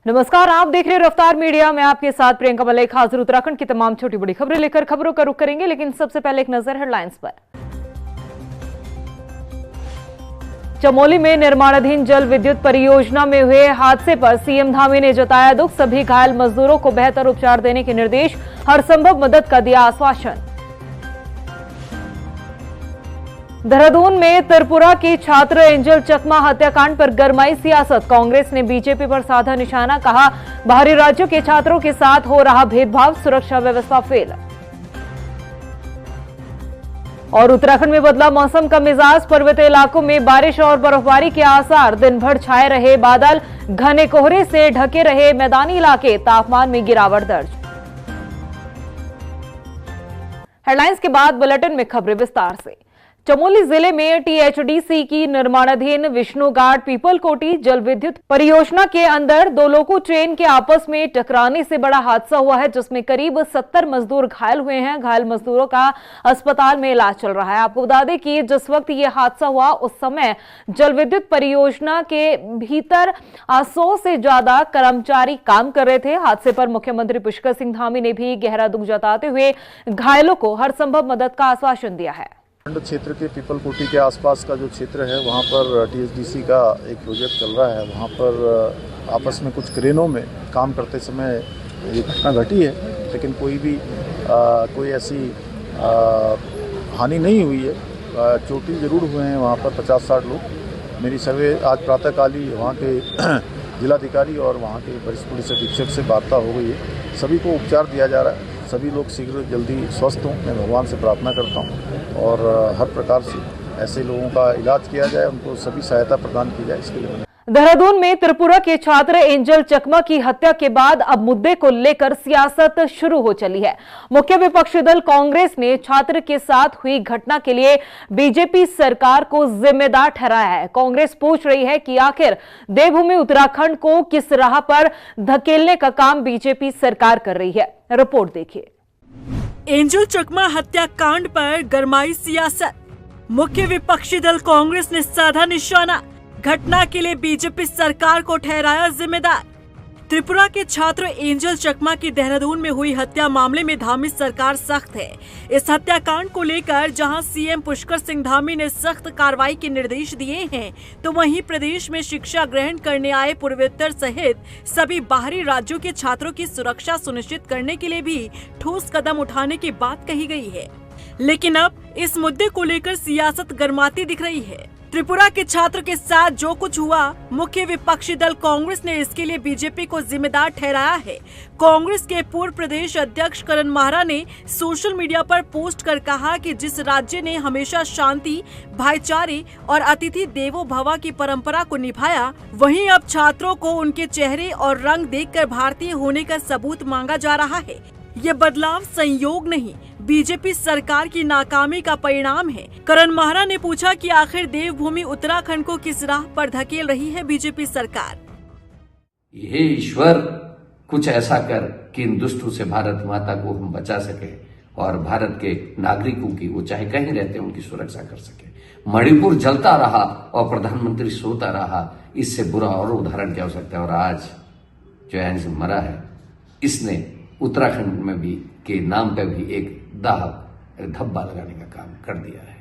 नमस्कार, आप देख रहे हैं रफ्तार मीडिया में आपके साथ प्रियंका मलिक हाजिर। उत्तराखंड की तमाम छोटी बड़ी खबरें लेकर खबरों का रुख करेंगे, लेकिन सबसे पहले एक नजर हेडलाइंस पर। चमोली में निर्माणाधीन जल विद्युत परियोजना में हुए हादसे पर सीएम धामी ने जताया दुख। सभी घायल मजदूरों को बेहतर उपचार देने के निर्देश, हर संभव मदद का दिया आश्वासन। देहरादून में त्रिपुरा की छात्र एंजल चकमा हत्याकांड पर गरमाई सियासत। कांग्रेस ने बीजेपी पर साधा निशाना, कहा बाहरी राज्यों के छात्रों के साथ हो रहा भेदभाव, सुरक्षा व्यवस्था फेल। और उत्तराखंड में बदला मौसम का मिजाज, पर्वतीय इलाकों में बारिश और बर्फबारी के आसार। दिन भर छाए रहे बादल, घने कोहरे से ढके रहे मैदानी इलाके, तापमान में गिरावट दर्ज। हेडलाइंस के बाद बुलेटिन में खबरें विस्तार से। चमोली जिले में टीएचडीसी की निर्माणाधीन विष्णुघाट पीपलकोटी जल विद्युत परियोजना के अंदर दो लोको ट्रेन के आपस में टकराने से बड़ा हादसा हुआ है, जिसमें करीब 70 मजदूर घायल हुए हैं। घायल मजदूरों का अस्पताल में इलाज चल रहा है। आपको बता दें कि जिस वक्त ये हादसा हुआ उस समय जल विद्युत परियोजना के भीतर 100 से ज्यादा कर्मचारी काम कर रहे थे। हादसे पर मुख्यमंत्री पुष्कर सिंह धामी ने भी गहरा दुख जताते हुए घायलों को हर संभव मदद का आश्वासन दिया है। क्षेत्र के पीपलकोटी के आसपास का जो क्षेत्र है वहाँ पर टीएचडीसी का एक प्रोजेक्ट चल रहा है। वहाँ पर आपस में कुछ क्रेनों में काम करते समय ये घटना घटी है, लेकिन कोई ऐसी हानि नहीं हुई है। चोटिल जरूर हुए हैं वहाँ पर 50-60 लोग। मेरी सर्वे आज प्रातःकाल ही वहाँ के जिलाधिकारी और वहाँ के वरिष्ठ पुलिस अधीक्षक से वार्ता हो गई है। सभी को उपचार दिया जा रहा है। सभी लोग शीघ्र जल्दी स्वस्थ हों, मैं भगवान से प्रार्थना करता हूँ और हर प्रकार से ऐसे लोगों का इलाज किया जाए, उनको सभी सहायता प्रदान की जाए, इसके लिए। देहरादून में त्रिपुरा के छात्र एंजल चकमा की हत्या के बाद अब मुद्दे को लेकर सियासत शुरू हो चली है। मुख्य विपक्षी दल कांग्रेस ने छात्र के साथ हुई घटना के लिए बीजेपी सरकार को जिम्मेदार ठहराया है। कांग्रेस पूछ रही है कि आखिर देवभूमि उत्तराखंड को किस राह पर धकेलने का काम बीजेपी सरकार कर रही है। रिपोर्ट देखिए। एंजल चकमा हत्याकांड पर गरमाई सियासत। मुख्य विपक्षी दल कांग्रेस ने साधा निशाना, घटना के लिए बीजेपी सरकार को ठहराया जिम्मेदार। त्रिपुरा के छात्र एंजल चकमा की देहरादून में हुई हत्या मामले में धामी सरकार सख्त है। इस हत्याकांड को लेकर जहां सीएम पुष्कर सिंह धामी ने सख्त कार्रवाई के निर्देश दिए हैं, तो वहीं प्रदेश में शिक्षा ग्रहण करने आए पूर्वोत्तर सहित सभी बाहरी राज्यों के छात्रों की सुरक्षा सुनिश्चित करने के लिए भी ठोस कदम उठाने की बात कही गई है। लेकिन अब इस मुद्दे को लेकर सियासत गरमाती दिख रही है। त्रिपुरा के छात्र के साथ जो कुछ हुआ, मुख्य विपक्षी दल कांग्रेस ने इसके लिए बीजेपी को जिम्मेदार ठहराया है। कांग्रेस के पूर्व प्रदेश अध्यक्ष करण माहरा ने सोशल मीडिया पर पोस्ट कर कहा कि जिस राज्य ने हमेशा शांति, भाईचारे और अतिथि देवो भव की परंपरा को निभाया, वहीं अब छात्रों को उनके चेहरे और रंग देखकर भारतीय होने का सबूत मांगा जा रहा है। ये बदलाव संयोग नहीं, बीजेपी सरकार की नाकामी का परिणाम है। करण माहरा ने पूछा कि आखिर देवभूमि उत्तराखंड को किस राह पर धकेल रही है बीजेपी सरकार। हे ईश्वर, कुछ ऐसा कर कि इन दुष्टों से भारत माता को हम बचा सके और भारत के नागरिकों की, वो चाहे कहीं रहते हैं, उनकी सुरक्षा कर सके। मणिपुर जलता रहा और प्रधानमंत्री सोता रहा, इससे बुरा और उदाहरण क्या हो सकता है। और आज जो एंजल मरा है, इसने उत्तराखंड में भी के नाम पे भी एक धब्बा लगाने का काम कर दिया है।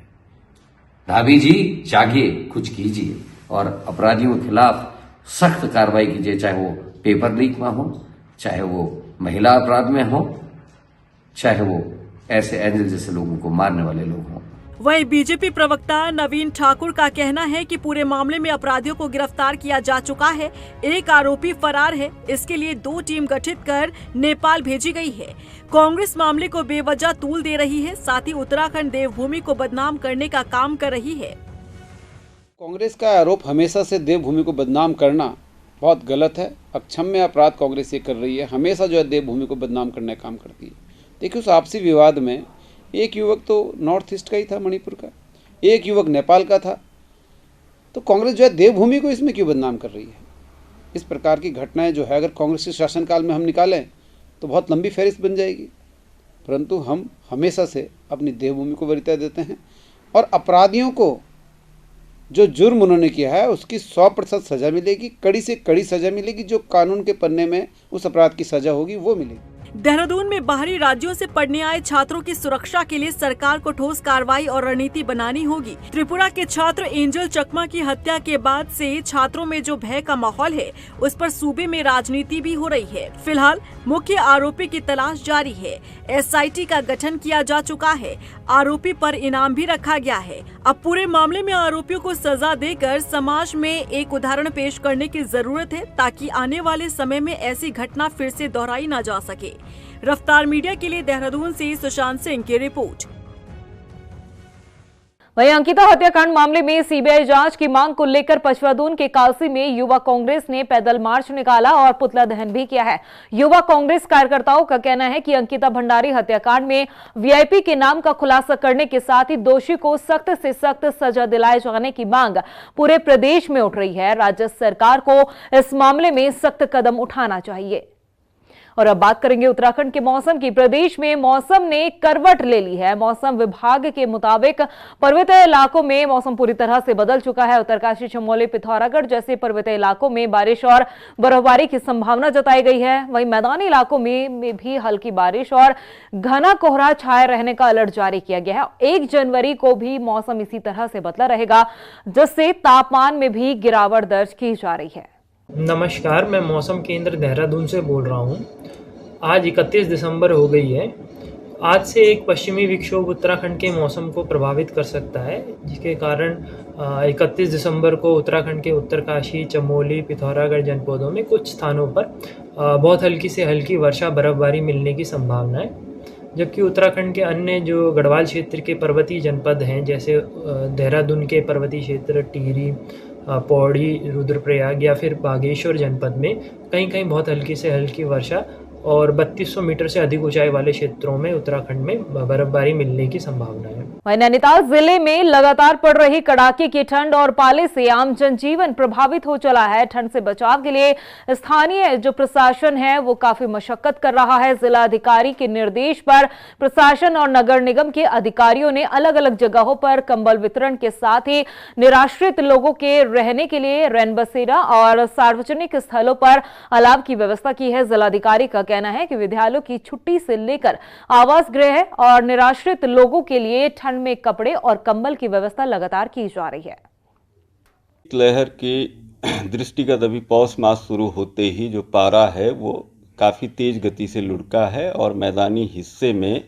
धामी जी जागिए, कुछ कीजिए और अपराधियों के खिलाफ सख्त कार्रवाई कीजिए, चाहे वो पेपर लीक में हो, चाहे वो महिला अपराध में हो, चाहे वो ऐसे एंजल जैसे लोगों को मारने वाले लोग हों। वहीं बीजेपी प्रवक्ता नवीन ठाकुर का कहना है कि पूरे मामले में अपराधियों को गिरफ्तार किया जा चुका है। एक आरोपी फरार है। इसके लिए 2 टीम गठित कर नेपाल भेजी गई है। कांग्रेस मामले को बेवजह तूल दे रही है, साथ ही उत्तराखंड देवभूमि को बदनाम करने का काम कर रही है। कांग्रेस का आरोप हमेशा से देवभूमि को बदनाम करना बहुत गलत है। अक्षम्य अपराध कांग्रेस ये कर रही है, हमेशा जो है देवभूमि को बदनाम करने का काम करती है। देखिए, उस आपसी विवाद में एक युवक तो नॉर्थ ईस्ट का ही था, मणिपुर का, एक युवक नेपाल का था, तो कांग्रेस जो है देवभूमि को इसमें क्यों बदनाम कर रही है। इस प्रकार की घटनाएं जो है अगर कांग्रेस के शासनकाल में हम निकालें तो बहुत लंबी फहरिस्त बन जाएगी, परंतु हम हमेशा से अपनी देवभूमि को वरीयता देते हैं और अपराधियों को जो जुर्म उन्होंने किया है उसकी 100% सज़ा मिलेगी, कड़ी से कड़ी सज़ा मिलेगी, जो कानून के पन्ने में उस अपराध की सज़ा होगी वो मिलेगी। देहरादून में बाहरी राज्यों से पढ़ने आए छात्रों की सुरक्षा के लिए सरकार को ठोस कार्रवाई और रणनीति बनानी होगी। त्रिपुरा के छात्र एंजल चकमा की हत्या के बाद से छात्रों में जो भय का माहौल है, उस पर सूबे में राजनीति भी हो रही है। फिलहाल मुख्य आरोपी की तलाश जारी है। SIT का गठन किया जा चुका है। आरोपी पर इनाम भी रखा गया है। अब पूरे मामले में आरोपियों को सजा देकर समाज में एक उदाहरण पेश करने की जरूरत है, ताकि आने वाले समय में ऐसी घटना फिर से दोहराई न जा सके। रफ्तार मीडिया के लिए देहरादून से सुशांत सिंह की रिपोर्ट। वहीं अंकिता हत्याकांड मामले में CBI जांच की मांग को लेकर पचवादून के कालसी में युवा कांग्रेस ने पैदल मार्च निकाला और पुतला दहन भी किया है। युवा कांग्रेस कार्यकर्ताओं का कहना है कि अंकिता भंडारी हत्याकांड में VIP के नाम का खुलासा करने के साथ ही दोषी को सख्त से सख्त सजा दिलाए जाने की मांग पूरे प्रदेश में उठ रही है। राज्य सरकार को इस मामले में सख्त कदम उठाना चाहिए। और अब बात करेंगे उत्तराखंड के मौसम की। प्रदेश में मौसम ने करवट ले ली है। मौसम विभाग के मुताबिक पर्वतीय इलाकों में मौसम पूरी तरह से बदल चुका है। उत्तरकाशी, चमोली, पिथौरागढ़ जैसे पर्वतीय इलाकों में बारिश और बर्फबारी की संभावना जताई गई है। वहीं मैदानी इलाकों में भी हल्की बारिश और घना कोहरा छाए रहने का अलर्ट जारी किया गया है। 1 जनवरी को भी मौसम इसी तरह से बदला रहेगा, जिससे तापमान में भी गिरावट दर्ज की जा रही है। नमस्कार, मैं मौसम केंद्र देहरादून से बोल रहा हूं। आज 31 दिसंबर हो गई है। आज से एक पश्चिमी विक्षोभ उत्तराखंड के मौसम को प्रभावित कर सकता है, जिसके कारण 31 दिसंबर को उत्तराखंड के उत्तरकाशी, चमोली, पिथौरागढ़ जनपदों में कुछ स्थानों पर बहुत हल्की से हल्की वर्षा, बर्फबारी मिलने की संभावना है। जबकि उत्तराखंड के अन्य जो गढ़वाल क्षेत्र के पर्वतीय जनपद हैं, जैसे देहरादून के पर्वतीय क्षेत्र टिहरी, पौड़ी, रुद्रप्रयाग या फिर बागेश्वर जनपद में कहीं कहीं बहुत हल्की से हल्की वर्षा और 3200 मीटर से अधिक ऊंचाई वाले क्षेत्रों में उत्तराखंड में बर्फबारी मिलने की संभावना है। वहीं नैनीताल जिले में लगातार पड़ रही कड़ाके की ठंड और पाले से आम जनजीवन प्रभावित हो चला है। ठंड से बचाव के लिए स्थानीय जो प्रशासन है वो काफी मशक्कत कर रहा है। जिला अधिकारी के निर्देश पर प्रशासन और नगर निगम के अधिकारियों ने अलग अलग जगहों पर कंबल वितरण के साथ ही निराश्रित लोगों के रहने के लिए रैनबसेरा और सार्वजनिक स्थलों पर अलाव की व्यवस्था की है। जिलाधिकारी का कहना है कि विद्यालयों की छुट्टी से लेकर आवास गृह और निराश्रित लोगों के लिए ठंड में कपड़े और कंबल की व्यवस्था लगातार की जा रही है। लहर के दृष्टिगत अभी पौष मास शुरू होते ही जो पारा है वो काफ़ी तेज गति से लुढ़का है और मैदानी हिस्से में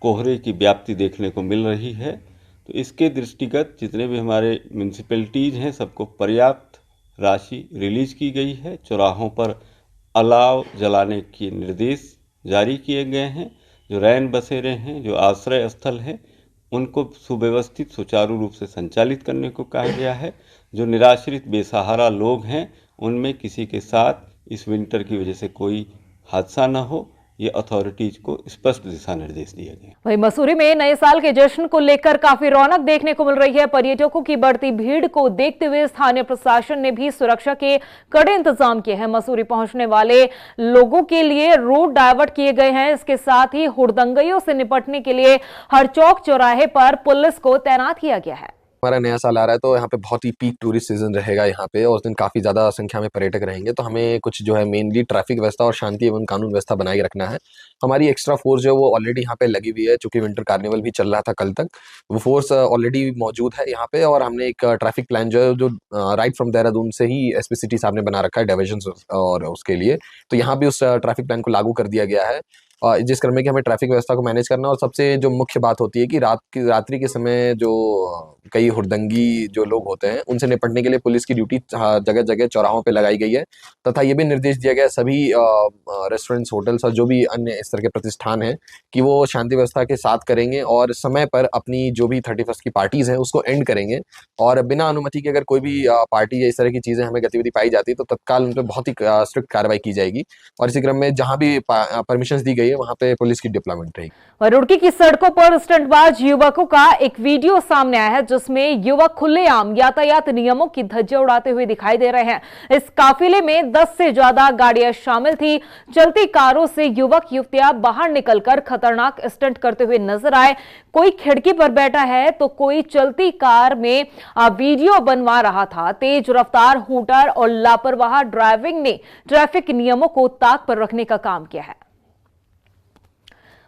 कोहरे की व्याप्ति देखने को मिल रही है। तो इसके दृष्टिगत जितने भी हमारे म्यूनसिपैलिटीज़ हैं सबको पर्याप्त राशि रिलीज की गई है। चौराहों पर अलाव जलाने के निर्देश जारी किए गए हैं। जो रैन बसेरे हैं, जो आश्रय स्थल हैं, उनको सुव्यवस्थित सुचारू रूप से संचालित करने को कहा गया है। जो निराश्रित बेसहारा लोग हैं उनमें किसी के साथ इस विंटर की वजह से कोई हादसा न हो, ये अथॉरिटीज को स्पष्ट दिशा निर्देश दिए गए। वहीं मसूरी में नए साल के जश्न को लेकर काफी रौनक देखने को मिल रही है। पर्यटकों की बढ़ती भीड़ को देखते हुए स्थानीय प्रशासन ने भी सुरक्षा के कड़े इंतजाम किए हैं। मसूरी पहुंचने वाले लोगों के लिए रूट डायवर्ट किए गए हैं। इसके साथ ही हुड़दंगइयों से निपटने के लिए हर चौक चौराहे पर पुलिस को तैनात किया गया है। हमारा नया साल आ रहा है तो यहाँ पे बहुत ही पीक टूरिस्ट सीजन रहेगा यहाँ पे, और उस दिन काफ़ी ज़्यादा संख्या में पर्यटक रहेंगे। तो हमें कुछ जो है मेनली ट्रैफिक व्यवस्था और शांति एवं कानून व्यवस्था बनाए रखना है। हमारी एक्स्ट्रा फोर्स जो है वो ऑलरेडी यहाँ पे लगी हुई है, चूंकि विंटर कार्निवल भी चल रहा था कल तक, वो फोर्स ऑलरेडी मौजूद है यहाँ पे। और हमने एक ट्रैफिक प्लान जो राइट फ्रॉम देहरादून से ही SP सिटी साहब ने बना रखा है डाइवर्जन और उसके लिए, तो यहाँ भी उस ट्रैफिक प्लान को लागू कर दिया गया है, जिस क्रम में कि हमें ट्रैफिक व्यवस्था को मैनेज करना। और सबसे जो मुख्य बात होती है कि रात्रि के समय जो कई हुड़दंगी जो लोग होते हैं उनसे निपटने के लिए पुलिस की ड्यूटी जगह जगह चौराहों पे लगाई गई है। तथा ये भी निर्देश दिया गया सभी रेस्टोरेंट्स, होटल्स और जो भी अन्य इस तरह के प्रतिष्ठान हैं कि वो शांति व्यवस्था के साथ करेंगे और समय पर अपनी जो भी 31st की पार्टीज हैं उसको एंड करेंगे। और बिना अनुमति के अगर कोई भी पार्टी या इस तरह की चीज़ें हमें गतिविधि पाई जाती है तो तत्काल उन पर बहुत ही स्ट्रिक्ट कार्रवाई की जाएगी। और इसी क्रम में जहाँ भी परमिशन दी गई गई है, वहाँ पे पुलिस की डिप्लॉयमेंट रहेगी। और रुड़की की सड़कों पर स्टंटबाज युवकों का एक वीडियो सामने आया है, जिसमें युवक खुलेआम यातायात नियमों की धज्जियां उड़ाते हुए दिखाई दे रहे हैं। इस काफिले में 10 से ज्यादा गाड़ियां शामिल थी। चलती कारों से युवक युवतियां बाहर निकलकर खतरनाक स्टंट करते हुए नजर आए। कोई खिड़की पर बैठा है तो कोई चलती कार में वीडियो बनवा रहा था। तेज रफ्तार, हूटर और लापरवाह ड्राइविंग ने ट्रैफिक नियमों को ताक पर रखने का काम किया है।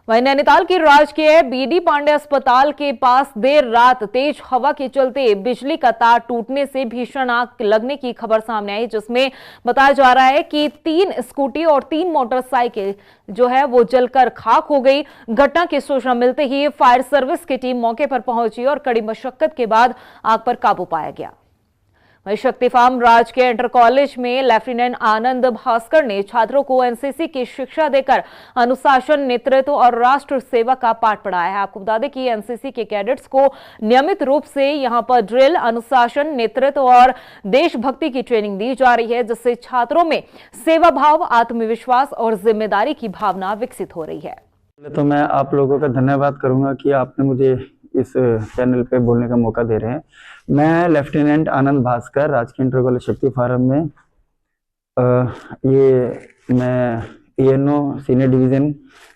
वहीं नैनीताल की राजकीय बीडी पांडे अस्पताल के पास देर रात तेज हवा के चलते बिजली का तार टूटने से भीषण आग लगने की खबर सामने आई, जिसमें बताया जा रहा है कि 3 स्कूटी और 3 मोटरसाइकिल जो है वो जलकर खाक हो गई। घटना की सूचना मिलते ही फायर सर्विस की टीम मौके पर पहुंची और कड़ी मशक्कत के बाद आग पर काबू पाया गया। वहीं शक्ति फार्म राजकीय इंटर कॉलेज में लेफ्टिनेंट आनंद भास्कर ने छात्रों को एनसीसी की शिक्षा देकर अनुशासन, नेतृत्व और राष्ट्र सेवा का पाठ पढ़ाया है। आपको बता दें कि एनसीसी के कैडेट्स को नियमित रूप से यहां पर ड्रिल, अनुशासन, नेतृत्व और देशभक्ति की ट्रेनिंग दी जा रही है, जिससे छात्रों में सेवा भाव, आत्मविश्वास और जिम्मेदारी की भावना विकसित हो रही है। तो मैं आप लोगों का धन्यवाद करूंगा कि आपने मुझे इस चैनल पे बोलने का मौका दे रहे हैं। मैं लेफ्टिनेंट आनंद भास्कर, राजकीय इंटर कॉलेज शक्ति फार्म में मैं ENO सीनियर डिवीज़न,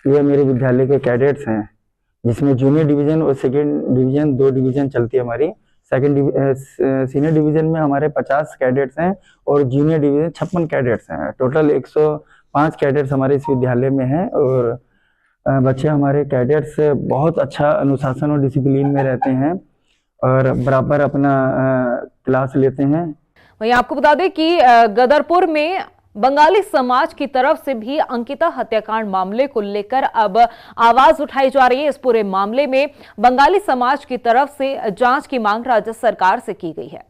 ये मेरे विद्यालय के कैडेट्स हैं, जिसमें जूनियर डिवीज़न और सेकेंड डिवीज़न 2 डिवीज़न चलती है हमारी। सीनियर डिवीज़न में हमारे 50 कैडेट्स हैं और जूनियर डिवीज़न 56 कैडेट्स हैं। टोटल 105 कैडेट्स हमारे इस विद्यालय में हैं और बच्चे हमारे कैडेट्स बहुत अच्छा अनुशासन और डिसिप्लिन में रहते हैं और बराबर अपना क्लास लेते हैं। वहीं आपको बता दें कि गदरपुर में बंगाली समाज की तरफ से भी अंकिता हत्याकांड मामले को लेकर अब आवाज उठाई जा रही है। इस पूरे मामले में बंगाली समाज की तरफ से जांच की मांग राज्य सरकार से की गई है।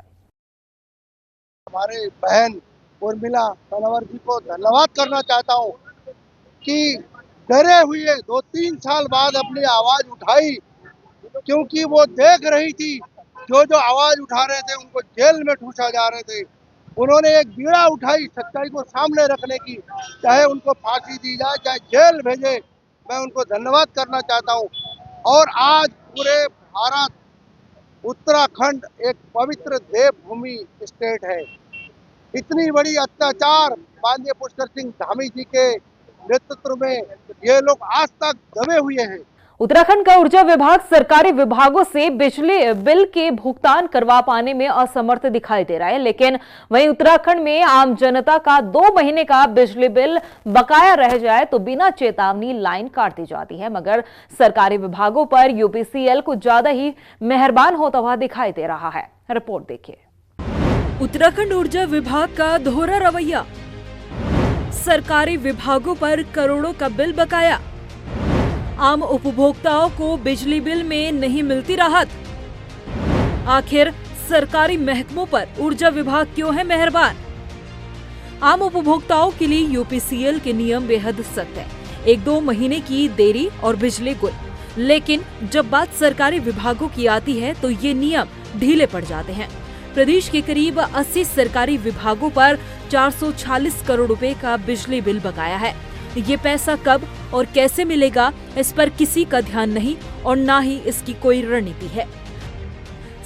हमारे बहन उर्मिला तनवर जी को धन्यवाद करना चाहता हूँ कि डरे हुए 2-3 साल बाद अपनी आवाज उठाई, क्योंकि वो देख रही थी जो आवाज उठा रहे थे उनको जेल में ठूसा जा रहे थे। उन्होंने एक बीड़ा उठाई सच्चाई को सामने रखने की, चाहे उनको फांसी दी जाए, चाहे जेल भेजे। मैं उनको धन्यवाद करना चाहता हूँ। और आज पूरे भारत, उत्तराखंड एक पवित्र देवभूमि स्टेट है। इतनी बड़ी अत्याचार माननीय पुष्कर सिंह धामी जी के नेतृत्व में ये लोग आज तक दबे हुए हैं। उत्तराखंड का ऊर्जा विभाग सरकारी विभागों से बिजली बिल के भुगतान करवा पाने में असमर्थ दिखाई दे रहा है, लेकिन वहीं उत्तराखंड में आम जनता का 2 महीने का बिजली बिल बकाया रह जाए तो बिना चेतावनी लाइन काट दी जाती है, मगर सरकारी विभागों पर यूपीसीएल कुछ ज्यादा ही मेहरबान होता हुआ दिखाई दे रहा है। रिपोर्ट देखिए। उत्तराखंड ऊर्जा विभाग का दोहरा रवैया, सरकारी विभागों पर करोड़ों का बिल बकाया, आम उपभोक्ताओं को बिजली बिल में नहीं मिलती राहत। आखिर सरकारी महकमों पर ऊर्जा विभाग क्यों है मेहरबान? आम उपभोक्ताओं के लिए यूपीसीएल के नियम बेहद सख्त है, 1-2 महीने की देरी और बिजली गुल। लेकिन जब बात सरकारी विभागों की आती है तो ये नियम ढीले पड़ जाते हैं। प्रदेश के करीब 80 सरकारी विभागों पर 446 करोड़ रुपए का बिजली बिल बकाया है। ये पैसा कब और कैसे मिलेगा, इस पर किसी का ध्यान नहीं और ना ही इसकी कोई रणनीति है।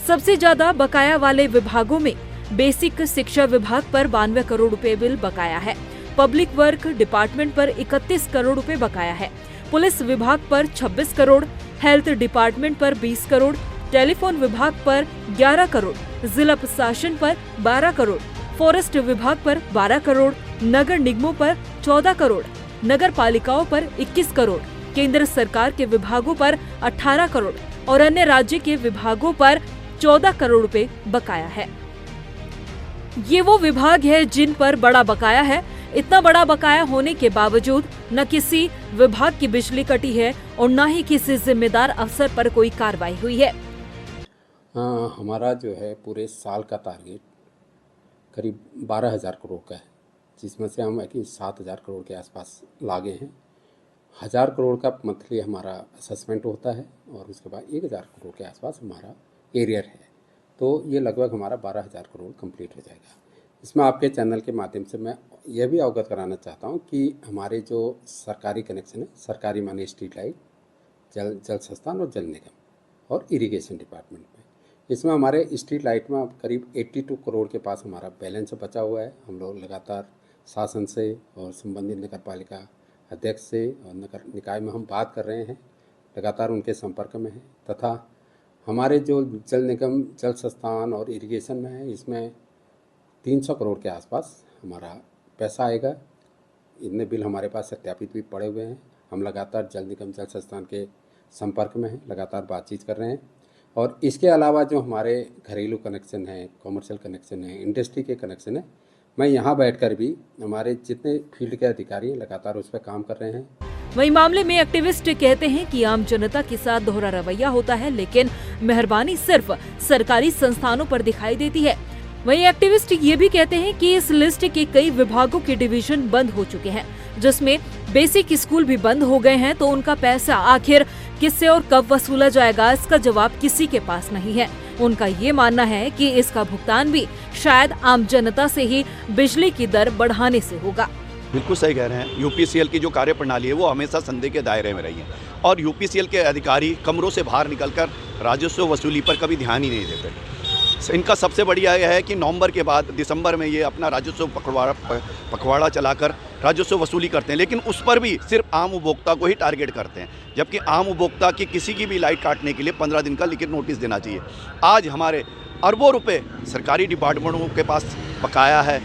सबसे ज्यादा बकाया वाले विभागों में बेसिक शिक्षा विभाग पर 92 करोड़ रुपए बिल बकाया है, पब्लिक वर्क डिपार्टमेंट पर 31 करोड़ रुपए बकाया है, पुलिस विभाग पर 26 करोड़, हेल्थ डिपार्टमेंट पर 20 करोड़, टेलीफोन विभाग पर 11 करोड़, जिला प्रशासन पर 12 करोड़, फॉरेस्ट विभाग पर 12 करोड़, नगर निगमों पर 14 करोड़, नगर पालिकाओं पर 21 करोड़, केंद्र सरकार के विभागों पर 18 करोड़ और अन्य राज्य के विभागों पर 14 करोड़ रुपए बकाया है। ये वो विभाग है जिन पर बड़ा बकाया है। इतना बड़ा बकाया होने के बावजूद न किसी विभाग की बिजली कटी है और न ही किसी जिम्मेदार अफसर पर कोई कार्रवाई हुई है। हमारा जो है पूरे साल का टारगेट करीब 12,000 करोड़ का है, जिसमें से हम 7,000 करोड़ के आसपास लागे हैं। 1,000 करोड़ का मंथली हमारा असेसमेंट होता है और उसके बाद 1,000 करोड़ के आसपास हमारा एरियर है। तो ये लगभग हमारा 12,000 करोड़ कंप्लीट हो जाएगा। इसमें आपके चैनल के माध्यम से मैं यह भी अवगत कराना चाहता हूं कि हमारे जो सरकारी कनेक्शन है, सरकारी माने स्ट्रीट लाइट, जल संस्थान और जल निगम और इरिगेशन डिपार्टमेंट में, इसमें हमारे स्ट्रीट लाइट में करीब 82 करोड़ के पास हमारा बैलेंस बचा हुआ है। हम लोग लगातार शासन से और संबंधित नगर पालिका अध्यक्ष से और नगर निकाय में हम बात कर रहे हैं, लगातार उनके संपर्क में हैं। तथा हमारे जो जल निगम, जल संस्थान और इरिगेशन में है, इसमें 300 करोड़ के आसपास हमारा पैसा आएगा। इतने बिल हमारे पास सत्यापित भी पड़े हुए हैं। हम लगातार जल निगम, जल संस्थान के संपर्क में हैं, लगातार बातचीत कर रहे हैं। और इसके अलावा जो हमारे घरेलू कनेक्शन हैं, कॉमर्शियल कनेक्शन हैं, इंडस्ट्री के कनेक्शन हैं, मैं यहाँ बैठकर भी हमारे जितने फील्ड के अधिकारी हैं लगातार उस पर काम कर रहे हैं। वहीं मामले में एक्टिविस्ट कहते हैं कि आम जनता के साथ दोहरा रवैया होता है, लेकिन मेहरबानी सिर्फ सरकारी संस्थानों पर दिखाई देती है। वहीं एक्टिविस्ट ये भी कहते हैं कि इस लिस्ट के कई विभागों के डिवीजन बंद हो चुके हैं, जिसमें बेसिक स्कूल भी बंद हो गए हैं, तो उनका पैसा आखिर किससे और कब वसूला जाएगा, इसका जवाब किसी के पास नहीं है। उनका ये मानना है कि इसका भुगतान भी शायद आम जनता से ही बिजली की दर बढ़ाने से होगा। बिल्कुल सही कह रहे हैं। यूपीसीएल की जो कार्यप्रणाली है वो हमेशा संदेह के दायरे में रही है और यूपीसीएल के अधिकारी कमरों से बाहर निकलकर राजस्व वसूली पर कभी ध्यान ही नहीं देते। इनका सबसे बढ़िया यह है कि नवंबर के बाद दिसंबर में ये अपना राजस्व पखवाड़ा चलाकर राजस्व वसूली करते हैं, लेकिन उस पर भी सिर्फ आम उपभोक्ता को ही टारगेट करते हैं, जबकि आम उपभोक्ता की किसी की भी लाइट काटने के लिए 15 दिन का लिखित नोटिस देना चाहिए। आज हमारे अरबों रुपए सरकारी डिपार्टमेंटों के पास बकाया है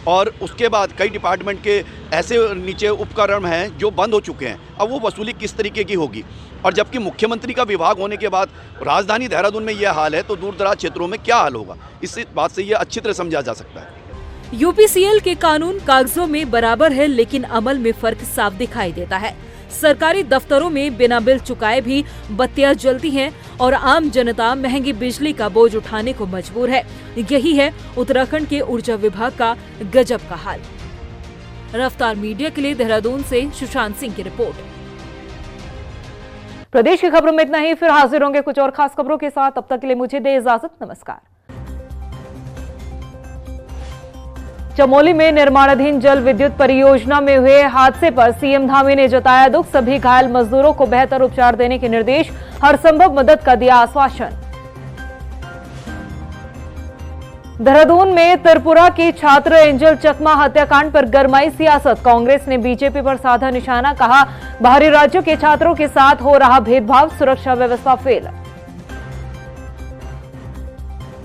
और उसके बाद कई डिपार्टमेंट के ऐसे नीचे उपकरण हैं जो बंद हो चुके हैं। अब वो वसूली किस तरीके की होगी? और जबकि मुख्यमंत्री का विभाग होने के बाद राजधानी देहरादून में यह हाल है, तो दूर दराज क्षेत्रों में क्या हाल होगा? इस बात से ये अच्छी तरह समझा जा सकता है। यूपीसीएल के कानून कागजों में बराबर है, लेकिन अमल में फर्क साफ दिखाई देता है। सरकारी दफ्तरों में बिना बिल चुकाए भी बत्तियां जलती हैं और आम जनता महंगी बिजली का बोझ उठाने को मजबूर है। यही है उत्तराखंड के ऊर्जा विभाग का गजब का हाल। रफ्तार मीडिया के लिए देहरादून से सुशांत सिंह की रिपोर्ट। प्रदेश की खबरों में इतना ही, फिर हाजिर होंगे कुछ और खास खबरों के साथ। तब तक के लिए मुझे दे इजाजत, नमस्कार। चमोली में निर्माणाधीन जल विद्युत परियोजना में हुए हादसे पर सीएम धामी ने जताया दुख। सभी घायल मजदूरों को बेहतर उपचार देने के निर्देश, हर संभव मदद का दिया आश्वासन। देहरादून में त्रिपुरा की छात्र एंजल चकमा हत्याकांड पर गरमाई सियासत। कांग्रेस ने बीजेपी पर साधा निशाना, कहा बाहरी राज्यों के छात्रों के साथ हो रहा भेदभाव, सुरक्षा व्यवस्था फेल।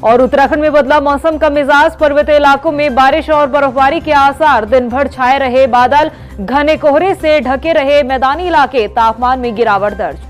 और उत्तराखंड में बदला मौसम का मिजाज, पर्वतीय इलाकों में बारिश और बर्फबारी के आसार। दिन भर छाए रहे बादल, घने कोहरे से ढके रहे मैदानी इलाके, तापमान में गिरावट दर्ज।